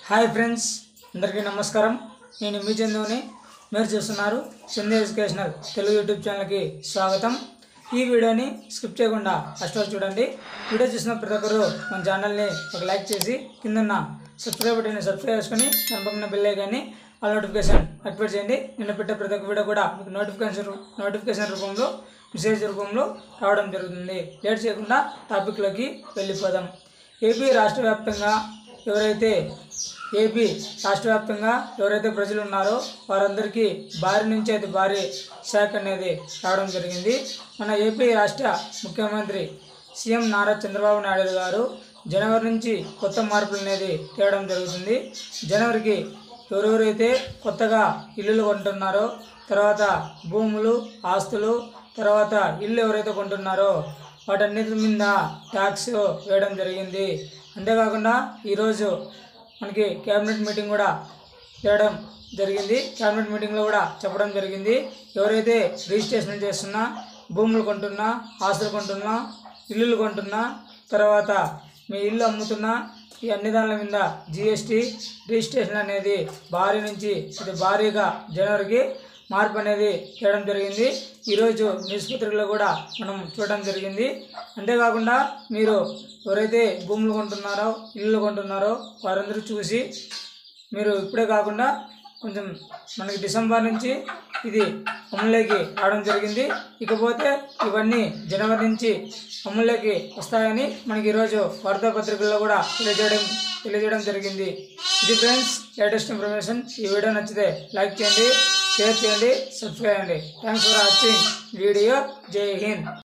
Hi friends, అందరికీ నమస్కారం. నేను మీ చందుని. మీరు చూస్తున్నారు చందు ఎడ్యుకేషనల్ తెలుగు యూట్యూబ్ ఛానల్కి స్వాగతం. ఈ వీడియోని స్కిప్ చేయకుండా ఫస్ట్ వరకు చూడండి. వీడియో చూసిన ప్రతి ఒక్కరు మన ఛానల్ని ఒక లైక్ చేసి కిందన్న సబ్స్క్రైబ్ బటన్ని సబ్స్క్రైబ్ చేసుకొని పక్కన బెల్ ఐకాన్ని ఆల్ నోటిఫికేషన్ యాక్టివేట్ చేయండి. నేను పెట్టే ప్రతి ఒక్క వీడియో కూడా మీకు నోటిఫికేషన్ రూపంలో మెసేజ్ రూపంలో రావడం జరుగుతుంది. లేట్ చేయకుండా టాపిక్లోకి వెళ్ళిపోదాం. ఏపీ రాష్ట్ర వ్యాప్తంగా ఎవరైతే ప్రజలు ఉన్నారో వారందరికీ భారీ నుంచి అతి భారీ షాక్ అనేది రావడం జరిగింది. మన ఏపీ రాష్ట్ర ముఖ్యమంత్రి సీఎం నారా చంద్రబాబు నాయుడు గారు జనవరి నుంచి కొత్త మార్పులు అనేది తేవడం జరుగుతుంది. జనవరికి ఎవరెవరైతే కొత్తగా ఇల్లులు కొంటున్నారో, తర్వాత భూములు, ఆస్తులు, తర్వాత ఇల్లు ఎవరైతే కొంటున్నారో వాటన్నిటి మీద ట్యాక్స్ వేయడం జరిగింది. అంతేకాకుండా ఈరోజు మనకి క్యాబినెట్ మీటింగ్ కూడా చేయడం జరిగింది. క్యాబినెట్ మీటింగ్లో కూడా చెప్పడం జరిగింది, ఎవరైతే రిజిస్ట్రేషన్ చేస్తున్నా, భూములు కొంటున్నా, ఆస్తులు కొంటున్నా, ఇల్లులు కొంటున్నా, తర్వాత మీ ఇల్లు అమ్ముతున్నా, ఈ అన్ని దానిల మీద జిఎస్టీ రిజిస్ట్రేషన్ అనేది భారీ నుంచి ఇది భారీగా జనవరికి మార్పు అనేది చేయడం జరిగింది. ఈరోజు న్యూస్ పత్రికలో కూడా మనం చూడడం జరిగింది. అంతేకాకుండా మీరు ఎవరైతే భూములు కొంటున్నారో, ఇల్లు కొంటున్నారో వారందరూ చూసి మీరు ఇప్పుడే కాకుండా కొంచెం మనకి డిసెంబర్ నుంచి ఇది అమలులోకి రావడం జరిగింది. ఇకపోతే ఇవన్నీ జనవరి నుంచి అమలులోకి వస్తాయని మనకి ఈరోజు వార్తాపత్రికల్లో కూడా తెలియజేయడం జరిగింది. ఇది ఫ్రెండ్స్ లేటెస్ట్ ఇన్ఫర్మేషన్. ఈ వీడియో నచ్చితే లైక్ చేయండి, షేర్ చేయండి, సబ్స్క్రైబ్ చేయండి. Thanks for watching video. జై హింద్.